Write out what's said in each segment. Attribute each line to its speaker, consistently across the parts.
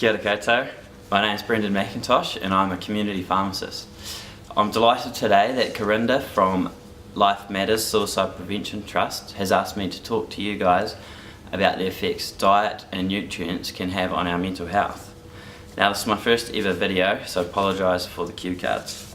Speaker 1: Kia ora koutou. My name is Brendan McIntosh and I'm a community pharmacist. I'm delighted today that Corinda from Life Matters Suicide Prevention Trust has asked me to talk to you guys about the effects diet and nutrients can have on our mental health. Now, this is my first ever video, so I apologise for the cue cards.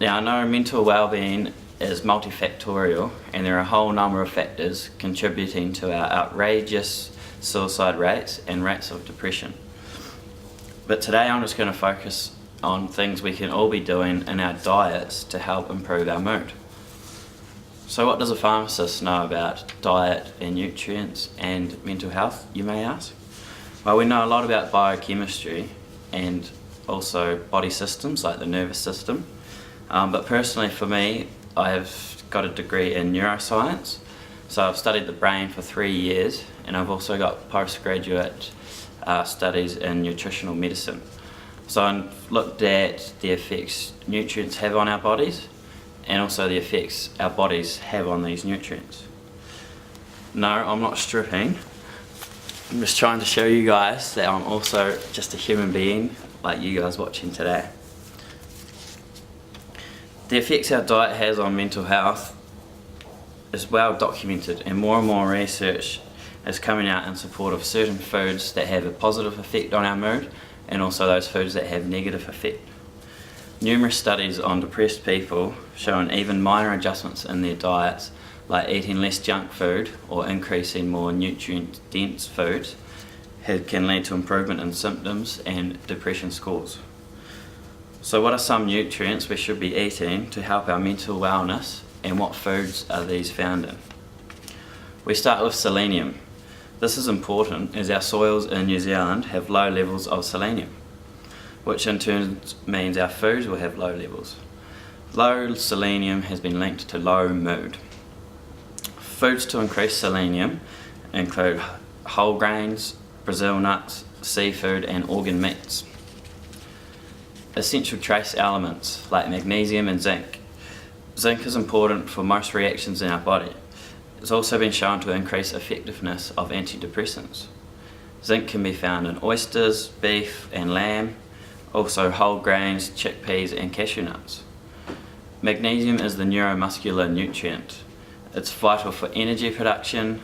Speaker 1: Now, I know mental well-being is multifactorial and there are a whole number of factors contributing to our outrageous suicide rates and rates of depression. But today I'm just going to focus on things we can all be doing in our diets to help improve our mood. So what does a pharmacist know about diet and nutrients and mental health, you may ask? Well, we know a lot about biochemistry and also body systems like the nervous system. But personally for me, I have got a degree in neuroscience. So I've studied the brain for 3 years and I've also got postgraduate studies in nutritional medicine. So I've looked at the effects nutrients have on our bodies and also the effects our bodies have on these nutrients. No, I'm not stripping. I'm just trying to show you guys that I'm also just a human being like you guys watching today. The effects our diet has on mental health is well documented and more research is coming out in support of certain foods that have a positive effect on our mood and also those foods that have negative effect. Numerous studies on depressed people showing even minor adjustments in their diets, like eating less junk food or increasing more nutrient-dense foods, can lead to improvement in symptoms and depression scores. So what are some nutrients we should be eating to help our mental wellness, and what foods are these found in? We start with selenium. This is important as our soils in New Zealand have low levels of selenium, which in turn means our foods will have low levels. Low selenium has been linked to low mood. Foods to increase selenium include whole grains, Brazil nuts, seafood and organ meats. Essential trace elements like magnesium and zinc. Zinc is important for most reactions in our body. It's also been shown to increase effectiveness of antidepressants. Zinc can be found in oysters, beef and lamb, also whole grains, chickpeas and cashew nuts. Magnesium is the neuromuscular nutrient. It's vital for energy production,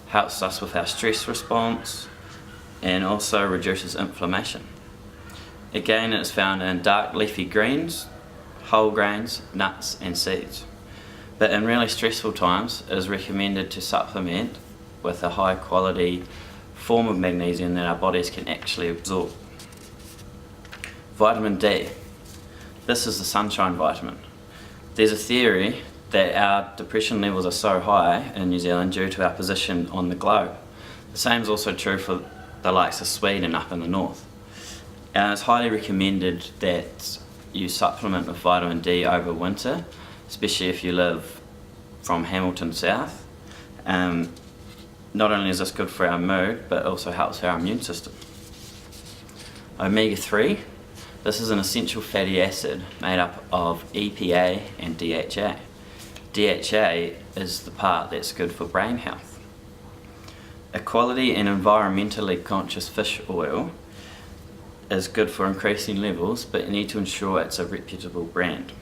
Speaker 1: helps us with our stress response and also reduces inflammation. Again, it's found in dark leafy greens, whole grains, nuts and seeds. But in really stressful times, it is recommended to supplement with a high quality form of magnesium that our bodies can actually absorb. Vitamin D. This is the sunshine vitamin. There's a theory that our depression levels are so high in New Zealand due to our position on the globe. The same is also true for the likes of Sweden up in the north. And it's highly recommended that you supplement with vitamin D over winter, especially if you live from Hamilton south. Not only is this good for our mood, but also helps our immune system. Omega-3. This is an essential fatty acid made up of EPA and DHA. DHA is the part that's good for brain health. A quality and environmentally conscious fish oil is good for increasing levels, but you need to ensure it's a reputable brand.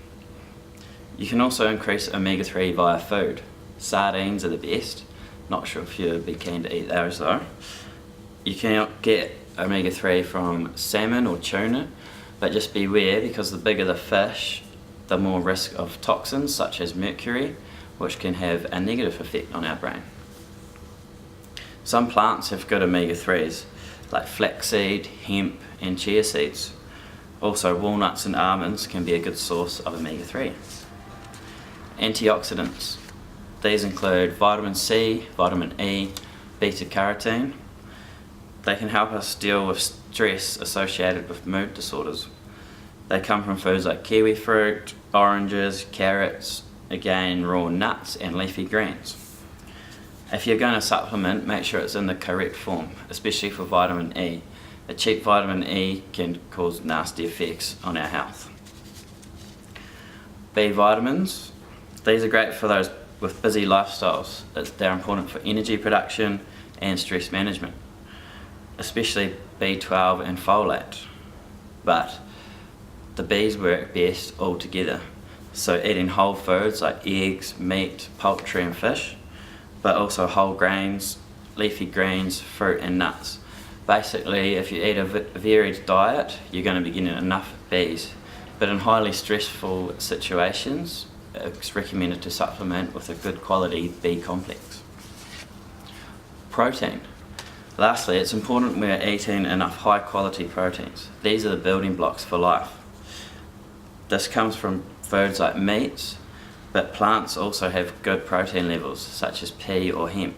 Speaker 1: You can also increase omega-3 via food. Sardines are the best. Not sure if you'd be keen to eat those though. You can get omega-3 from salmon or tuna, but just beware because the bigger the fish, the more risk of toxins such as mercury, which can have a negative effect on our brain. Some plants have good omega-3s, like flaxseed, hemp and chia seeds. Also walnuts and almonds can be a good source of omega-3. Antioxidants. These include vitamin C, vitamin E, beta-carotene. They can help us deal with stress associated with mood disorders. They come from foods like kiwi fruit, oranges, carrots, again raw nuts and leafy greens. If you're going to supplement, make sure it's in the correct form, especially for vitamin E. A cheap vitamin E can cause nasty effects on our health. B vitamins. These are great for those with busy lifestyles. They're important for energy production and stress management. especially B12 and folate. But the Bs work best all together. So eating whole foods like eggs, meat, poultry and fish, but also whole grains, leafy greens, fruit and nuts. Basically, if you eat a varied diet, you're going to be getting enough Bs. But in highly stressful situations, it's recommended to supplement with a good quality B complex. Protein. Lastly, it's important we're eating enough high quality proteins. These are the building blocks for life. This comes from foods like meats, but plants also have good protein levels, such as pea or hemp.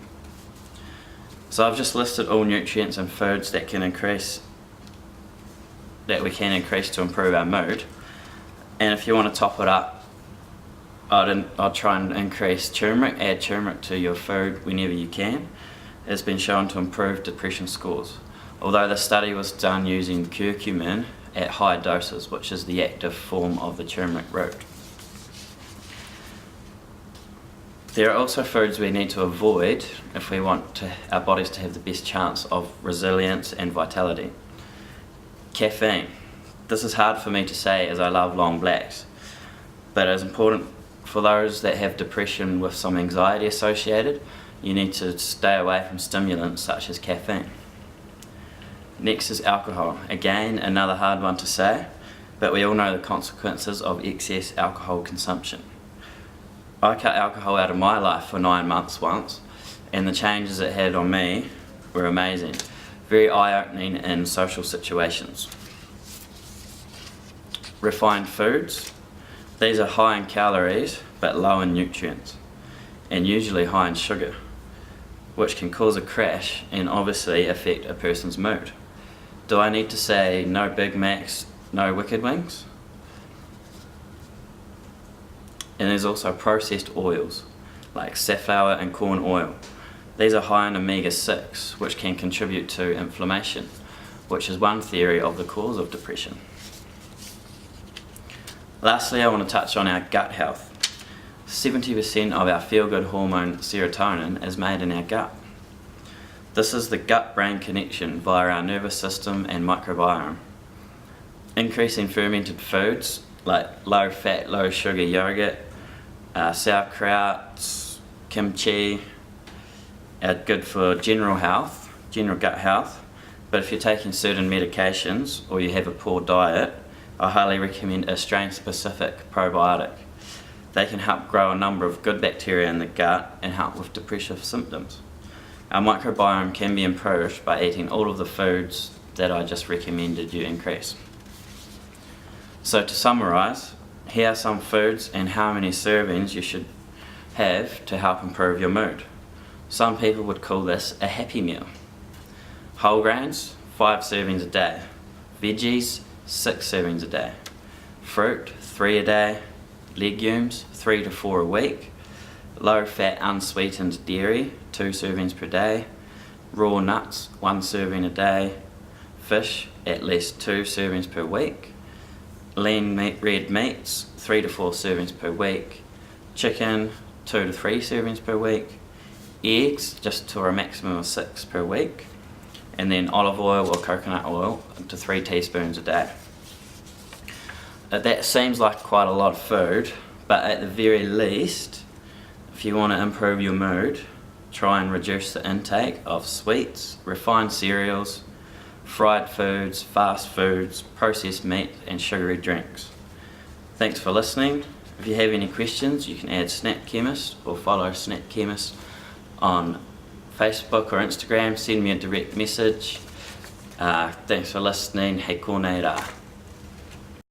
Speaker 1: So I've just listed all nutrients and foods that we can increase to improve our mood. And if you want to top it up, I'd try and increase turmeric. Add turmeric to your food whenever you can. It's been shown to improve depression scores. Although the study was done using curcumin at high doses, which is the active form of the turmeric root. There are also foods we need to avoid if we want our bodies to have the best chance of resilience and vitality. Caffeine. This is hard for me to say as I love long blacks, but it's important for those that have depression with some anxiety associated. You need to stay away from stimulants such as caffeine. Next is alcohol. Again, another hard one to say, but we all know the consequences of excess alcohol consumption. I cut alcohol out of my life for 9 months once, and the changes it had on me were amazing. Very eye-opening in social situations. Refined foods. These are high in calories, but low in nutrients, and usually high in sugar, which can cause a crash and obviously affect a person's mood. Do I need to say no Big Macs, no Wicked Wings? And there's also processed oils, like safflower and corn oil. These are high in omega-6, which can contribute to inflammation, which is one theory of the cause of depression. Lastly, I want to touch on our gut health. 70% of our feel-good hormone serotonin is made in our gut. This is the gut-brain connection via our nervous system and microbiome. Increasing fermented foods like low-fat, low-sugar yogurt, sauerkraut, kimchi are good for general health, general gut health. But if you're taking certain medications or you have a poor diet, I highly recommend a strain-specific probiotic. They can help grow a number of good bacteria in the gut and help with depressive symptoms. Our microbiome can be improved by eating all of the foods that I just recommended you increase. So to summarise, here are some foods and how many servings you should have to help improve your mood. Some people would call this a happy meal. Whole grains, 5 servings a day. Veggies, 6 servings a day. Fruit, 3 a day. Legumes, 3 to 4 a week. Low fat unsweetened dairy, 2 servings per day. Raw nuts, 1 serving a day. Fish, at least 2 servings per week. Lean red meats, 3 to 4 servings per week. Chicken, 2 to 3 servings per week. Eggs, just to a maximum of 6 per week. And then olive oil or coconut oil, up to 3 teaspoons a day. That seems like quite a lot of food, but at the very least, if you want to improve your mood, try and reduce the intake of sweets, refined cereals, fried foods, fast foods, processed meat and sugary drinks. Thanks for listening. If you have any questions, you can add Snap Chemist or follow Snap Chemist on Facebook or Instagram. Send me a direct message. Thanks for listening. He kōnei rā.